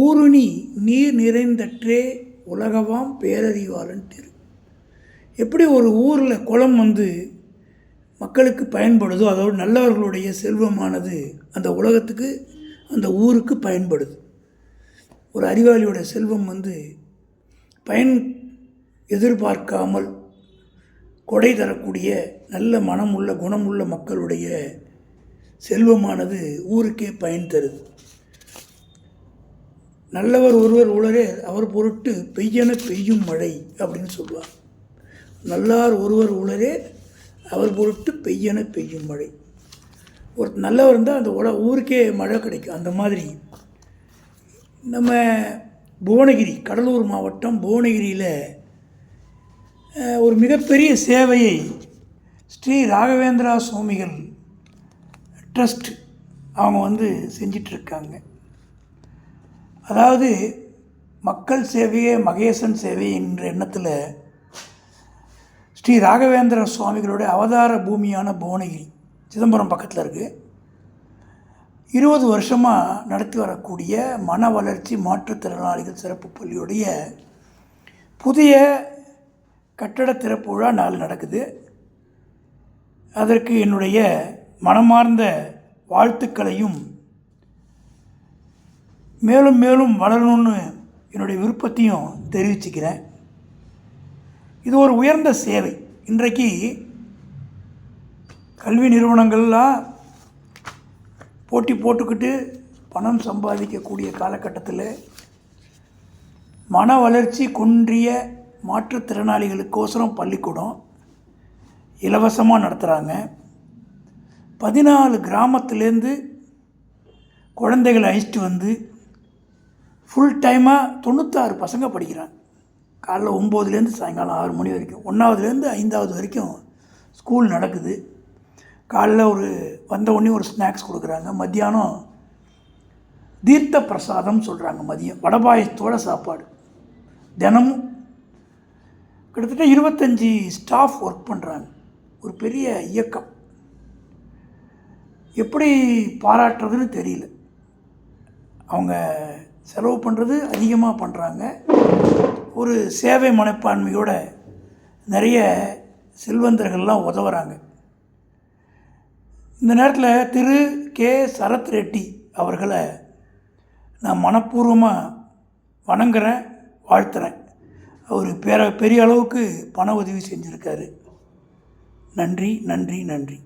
ஊருணி நீர் நிறைந்தற்றே உலகவாம் பேரறிவாளன்ட்டு. எப்படி ஒரு ஊரில் குளம் மக்களுக்கு பயன்படுதோ, அதோடு நல்லவர்களுடைய செல்வமானது அந்த உலகத்துக்கு அந்த ஊருக்கு பயன்படுது. ஒரு அறிவாளியோட செல்வம் பயன் எதிர்பார்க்காமல் கொடை தரக்கூடிய நல்ல மனமுள்ள குணமுள்ள மக்களுடைய செல்வமானது ஊருக்கே பயன் தருது. நல்லவர் ஒருவர் உளரே அவர் பொருட்டு பெய்யென பெய்யும் மழை அப்படின்னு சொல்லுவார். நல்லார் ஒருவர் உளரே அவர் பொருட்டு பெய்யென பெய்யும் மழை. ஒரு நல்லவர் இருந்தால் அந்த ஊருக்கே மழை கிடைக்கும். அந்த மாதிரி நம்ம புவனகிரி, கடலூர் மாவட்டம் புவனகிரியில் ஒரு மிகப்பெரிய சேவையை ஸ்ரீ ராகவேந்திரா சுவாமிகள் ட்ரஸ்ட் அவங்க செஞ்சிட்ருக்காங்க. அதாவது மக்கள் சேவையே மகேசன் சேவை என்ற எண்ணத்தில் ஸ்ரீ ராகவேந்திர சுவாமிகளுடைய அவதார பூமியான புவனகிரி சிதம்பரம் பக்கத்தில் இருக்குது. 20 வருஷமாக நடத்தி வரக்கூடிய மன வளர்ச்சி மாற்றுத்திறனாளிகள் சிறப்பு பள்ளியுடைய புதிய கட்டட திறப்பு விழா நாள் நடக்குது. அதற்கு என்னுடைய மனமார்ந்த வாழ்த்துக்களையும் மேலும் மேலும் வளரணும்னு என்னுடைய விருப்பத்தையும் தெரிவிச்சுக்கிறேன். இது ஒரு உயர்ந்த சேவை. இன்றைக்கு கல்வி நிறுவனங்கள்லாம் போட்டி போட்டுக்கிட்டு பணம் சம்பாதிக்கக்கூடிய காலகட்டத்தில் மன வளர்ச்சி குன்றிய மாற்றுத்திறனாளிகளுக்கோசரம் பள்ளிக்கூடம் இலவசமாக நடத்துகிறாங்க. 14 கிராமத்துலேருந்து குழந்தைகளை அழைச்சிட்டு ஃபுல் டைமாக 96 பசங்க படிக்கிறாங்க. காலைல 9லேருந்து சாயங்காலம் 6 மணி வரைக்கும், 1ஆவதுலேருந்து 5ஆவது வரைக்கும் ஸ்கூல் நடக்குது. காலைல வந்த உடனே ஒரு ஸ்நாக்ஸ் கொடுக்குறாங்க. மத்தியானம் தீர்த்த பிரசாதம் சொல்கிறாங்க. மதியம் வடபாயத்தோட சாப்பாடு. தினமும் கிட்டத்தட்ட 25 ஸ்டாஃப் ஒர்க் பண்ணுறாங்க. ஒரு பெரிய இயக்கம். எப்படி பாராட்டுறதுன்னு தெரியல. அவங்க செலவு பண்ணுறது அதிகமாக பண்ணுறாங்க. ஒரு சேவை மனப்பான்மையோட நிறைய செல்வந்தர்கள்லாம் உதவுறாங்க. இந்த நேரத்தில் திரு கே சரத் ரெட்டி அவர்களை நான் மனப்பூர்வமாக வணங்குறேன், வாழ்த்துறேன். அவர் பெரிய அளவுக்கு பண உதவி செஞ்சுருக்காரு. நன்றி நன்றி நன்றி.